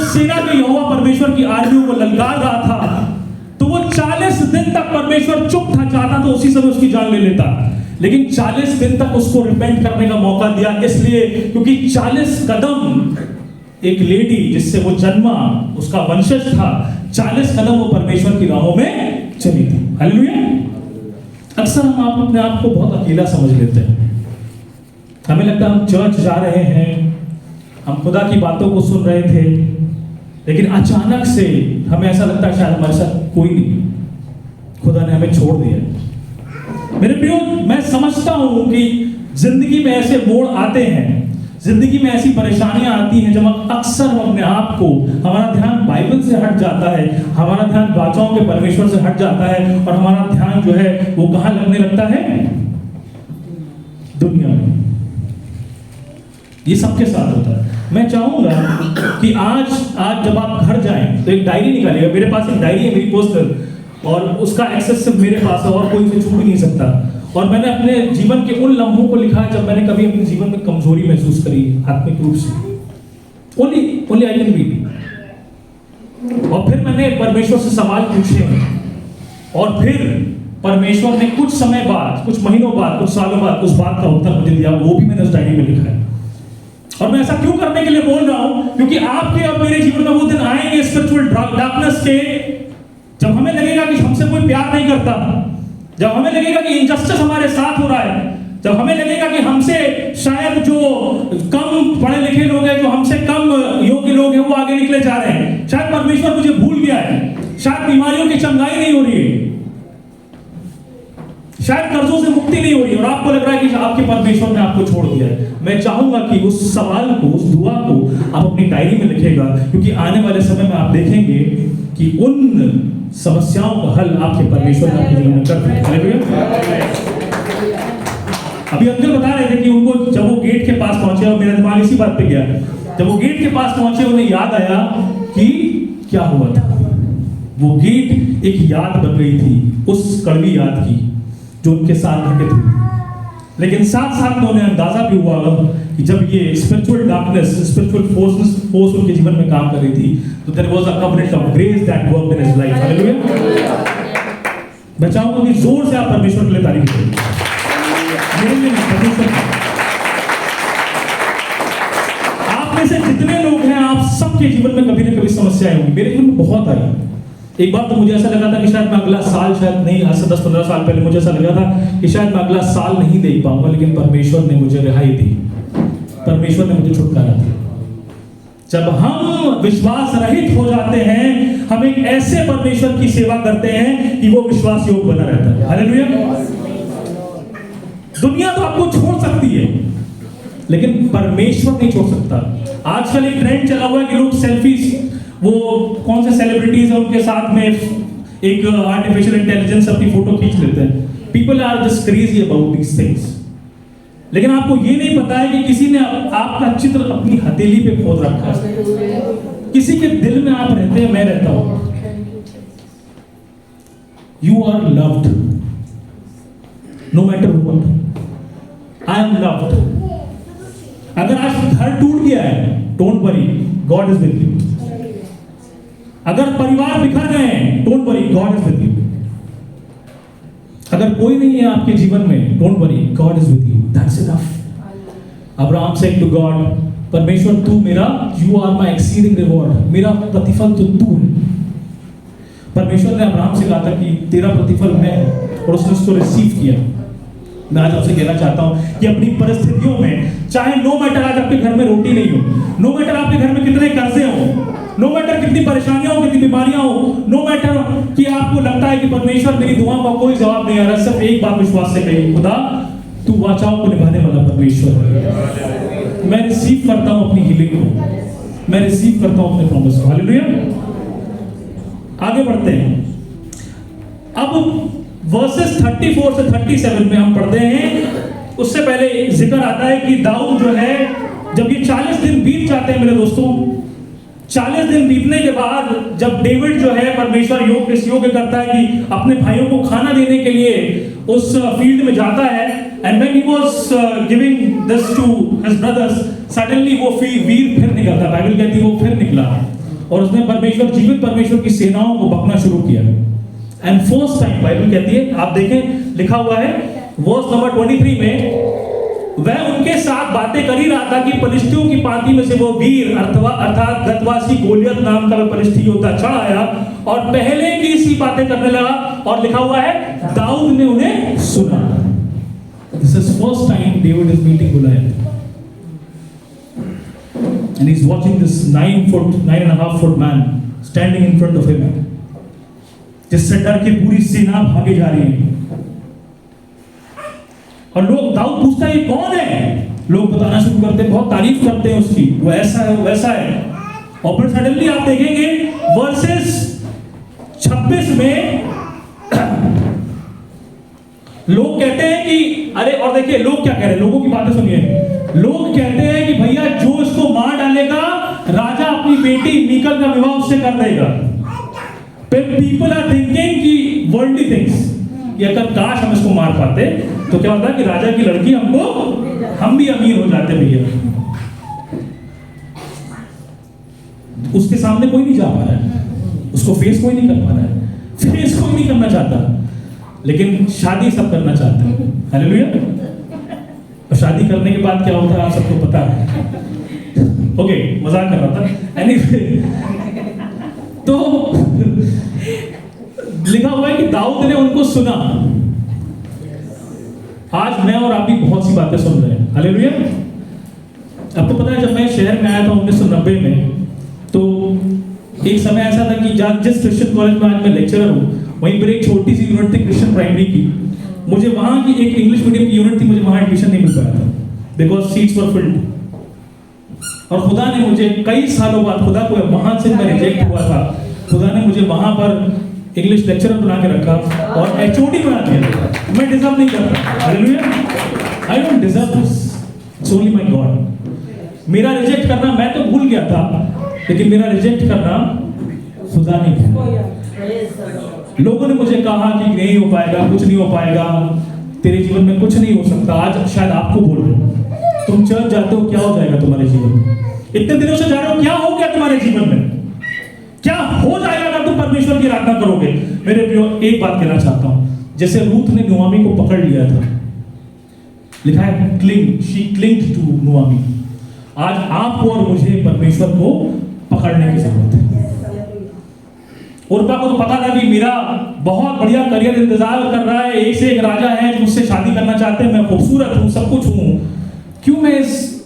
सेना के यहोवा परमेश्वर की आर्मियों को ललकार रहा था, तो वो 40 दिन तक परमेश्वर चुप था, चाहता तो उसी समय उसकी जान ले लेता, लेकिन 40 दिन तक उसको रिपेंट करने का मौका दिया, इसलिए क्योंकि 40 कदम एक लेडी जिससे वो जन्मा, उसका वंशज था, 40 कदम वो परमेश्वर की राहों में चली थी। हालेलुया। अक्सर हम अपने आप को बहुत अकेला समझ लेते हैं। हमें लगता है हम चर्च जा रहे हैं, हम खुदा की बातों को सुन रहे थे, लेकिन अचानक से हमें ऐसा लगता है शायद हमारे साथ कोई नहीं, खुदा ने हमें छोड़ दिया। मेरे प्रियो, मैं समझता हूं कि जिंदगी में ऐसे मोड़ आते हैं, जिंदगी में ऐसी परेशानियां आती हैं जब अक्सर हम अपने आप को, हमारा ध्यान बाइबल से हट जाता है, हमारा ध्यान वाचाओं के परमेश्वर से हट जाता है, और हमारा ध्यान जो है वो कहां लगने लगता है? दुनिया में। ये सबके साथ होता है। मैं चाहूंगा कि आज जब आप घर जाएं तो एक डायरी निकालिएगा। मेरे पास एक डायरी है, मेरी पर्सनल, और उसका एक्सेस सिर्फ मेरे पास है और कोई इसे छू भी नहीं सकता। और मैंने अपने जीवन के उन लम्हों को लिखा है जब मैंने कभी अपने जीवन में कमजोरी महसूस करी आत्मिक रूप से। Only I can read. और फिर मैंने परमेश्वर से सवाल पूछे, और फिर परमेश्वर ने कुछ समय बाद, कुछ महीनों बाद, कुछ सालों बाद उस बात का उत्तर मुझे दिया, वो भी मैंने उस डायरी में लिखा है। और मैं ऐसा क्यों करने के लिए बोल रहा हूं? क्योंकि आपके और मेरे जीवन में वो दिन आएंगे स्पिरिचुअल डार्कनेस के, जब हमें लगेगा कि हमसे कोई प्यार नहीं करता, जब हमें लगेगा कि इनजस्टिस हमारे साथ हो रहा है, जब हमें लगेगा कि हमसे शायद जो कम पढ़े लिखे लोग हैं, जो हमसे कम योग्य लोग हैं, वो आगे निकले जा रहे हैं, शायद परमेश्वर मुझे भूल गया है, शायद बीमारियों की चंगाई नहीं हो रही है, शायद कर्जों से मुक्ति नहीं हो रही है, और आपको लग रहा है कि आपके परमेश्वर ने आपको छोड़ दिया है। मैं चाहूंगा कि उस सवाल को, उस दुआ को आप अपनी डायरी में लिखेगा, क्योंकि आने वाले समय में आप देखेंगे कि उन समस्याओं का हल आपके परमेश्वर ने आपके जीवन में कर दिया। अभी अंकल बता रहे थे कि उनको जब वो गेट के पास पहुंचे, और मेरा दिमाग इसी बात पे गया, जब वो गेट के पास पहुंचे उन्हें याद आया कि क्या हुआ था। वो गेट एक याद बन गई थी, उस कड़वी याद की जो उनके साथ घटित हुई। लेकिन साथ साथ में उन्हें अंदाजा भी हुआ कि जब ये स्पिरिचुअल डार्कनेस, स्पिरिचुअल फोर्स उनके जीवन में काम कर रही थी, तो there was a covenant of grace that worked in his life. Hallelujah. मैं चाहूंगा कि जोर से आप परमेश्वर के लिए तारीफ करें। मेरे लिए परमेश्वर, आप में से जितने लोग हैं, आप सबके जीवन में कभी न कभी समस्याएं होंगी। मेरे जीवन में बहुत आई। एक बार तो मुझे ऐसा लगा था कि शायद मैं अगला साल, शायद नहीं, आज से 10-15 साल पहले मुझे ऐसा लगा था कि शायद मैं अगला साल नहीं दे पाऊंगा, लेकिन परमेश्वर ने मुझे रिहाई दी, परमेश्वर ने मुझे छुटकारा दिया। जब हम विश्वास रहित हो जाते हैं, हम एक ऐसे परमेश्वर की सेवा करते हैं कि वो विश्वास योग्य बना रहता है। हालेलुया। दुनिया तो आपको छोड़ सकती है, लेकिन परमेश्वर नहीं छोड़ सकता। आजकल एक ट्रेंड चला हुआ है कि लोग सेल्फीज, वो कौन से सेलिब्रिटीज है उनके साथ में एक आर्टिफिशियल इंटेलिजेंस अपनी फोटो खींच लेते हैं। People are just crazy about these things. लेकिन आपको ये नहीं पता है कि किसी ने आपका चित्र अपनी हथेली पे खोद रखा है, किसी के दिल में आप रहते हैं, मैं रहता हूं। You are loved no matter what. I am loved. अगर आज घर टूट गया है, don't worry, God is with you. अगर परिवार बिखर गए हैं, don't worry, God is with you. अगर कोई नहीं है आपके जीवन में, don't worry, God is with you, that's enough. Abraham said to God, परमेश्वर तू मेरा, you are my exceeding reward, मेरा प्रतिफल तो तू है। परमेश्वर ने अब्राहम से कहा था कि तेरा प्रतिफल मैं, और उसने उसको रिसीव किया। मैं आज आपसे कहना चाहता हूं कि अपनी परिस्थितियों में, चाहे नो मैटर आज आपके घर में रोटी नहीं हो, नो मैटर आपके घर में कितने कर्जे हो, नो मैटर कितनी परेशानियां हो, कितनी बीमारियां हो, नो मैटर कि आपको लगता है कि परमेश्वर मेरी दुआओं का कोई जवाब नहीं आ रहा, सिर्फ एक बात विश्वास से कहिए, खुदा तू वाचाओं को निभाने वाला परमेश्वर है। मैं रिसीव करता हूं अपनी हीलिंग को, मैं रिसीव करता हूं अपने प्रॉमिस को। हालेलुया। आगे बढ़ते हैं। अब वर्सेस 34 से 37 में हम पढ़ते हैं। उससे पहले जिक्र आता है कि दाऊद जो है, जब ये 40 दिन बीत जाते हैं मेरे दोस्तों, 40 दिन बीतने के बाद जब डेविड जो है परमेश्वर इस योग्य करता है कि अपने भाइयों को खाना देने के लिए उस फील्ड में जाता है, and when he was giving this to his brothers, suddenly वो वीर फिर निकलता, बाइबल कहती है वो फिर निकला, और उसने परमेश्वर, जीवित परमेश्वर की सेनाओं को बकना शुरू किया। एंड फर्स्ट टाइम बाइबल कहती है, आप देखें लिखा हुआ है वर्स नंबर 23 में, वह उनके साथ बातें कर ही रहा था कि फलिश्तियों की पांति में से वो वीर अर्थात गतवासी गोलियत नाम का वह फलिश्ती योद्धा चढ़ आया और पहले की सी बातें करने लगा। और लिखा हुआ है दाऊद ने उन्हें सुना। This is first time David is meeting Goliath and he's watching this 9.5 foot man standing in front of him, जिससे डर के पूरी सेना भागे जा रही है। और लोग, दाऊद पूछता है ये कौन है, लोग बताना शुरू करते हैं, बहुत तारीफ करते हैं उसकी, वो ऐसा है वो वैसा है। और फिर सडनली आप देखेंगे वर्सेस 26 में लोग कहते हैं कि अरे, और देखिए लोग क्या कह रहे हैं, लोगों की बातें सुनिए। लोग कहते हैं कि भैया जो इसको मार डालेगा राजा अपनी बेटी मीकल का विवाह उससे कर देगा। पीपल आर थिंकिंग कि वर्ल्डली थिंग्स, कि अगर काश हम इसको मार पाते तो क्या होता कि राजा की लड़की हम भी अमीर हो जाते भैया। उसके सामने कोई नहीं जा पा रहा है, उसको फेस कोई नहीं कर पा रहा है, फेस कोई नहीं करना चाहता, लेकिन शादी सब करना चाहते हैं। हालेलुया। और शादी करने के बाद क्या होता है आप सबको पता है। ओके, मजाक कर रहा था। एनीवे, तो लिखा हुआ है कि दाऊद ने उनको सुना। आज मैं और आप भी बहुत सी बातें सुन रहे हैं। हालेलुया। आपको पता है जब मैं शहर में आया था 1990 में, तो एक समय ऐसा था कि जिस क्रिश्चियन कॉलेज में आज मैं लेक्चरर हूँ, वहीं पर एक छोटी सी यूनिट थी क्रिश्चियन प्राइमरी की। मुझे वहाँ की एक इंग्लिश मीडियम की यूनिट थी, मुझे वहाँ एडमिशन नहीं मिल पाया था बिकॉज सीट्स वर फिल्ड। और खुदा ने मुझे कई सालों बाद, खुदा को वहाँ से मैं रिजेक्ट हुआ था, खुदा ने मुझे वहाँ पर इंग्लिश लेक्चरर बना के रखा और एचओडी बना दिया। मैं डिजर्व नहीं करता। Hallelujah. I don't deserve this, it's only my God. मेरा रिजेक्ट करना मैं तो भूल गया था, लेकिन मेरा रिजेक्ट करना खुदा नहीं भूला। लोगों ने मुझे कहा कि नहीं हो पाएगा, कुछ नहीं हो पाएगा, तेरे जीवन में कुछ नहीं हो सकता। आज शायद आपको बोल रहा हूं, तुम चर्च जाते हो, क्या हो जाएगा तुम्हारे जीवन में? इतने दिनों से जा रहे हो, क्या हो गया तुम्हारे जीवन में? क्या हो जाएगा अगर तुम परमेश्वर की आराधना करोगे? मेरे प्रियो, एक बात कहना चाहता हूं, जैसे रूथ ने नुआमी को पकड़ लिया था, लिखा है क्लिंग, शी क्लिंग्ड टू नुआमी। आज आपको और मुझे परमेश्वर को पकड़ने की जरूरत है। उर्पा को तो पता था कि मेरा बहुत बढ़िया करियर इंतजार कर रहा है, एक से एक राजा है जो मुझसे शादी करना चाहते हैं, मैं खूबसूरत हूं, सब कुछ हूं, क्यों मैं इस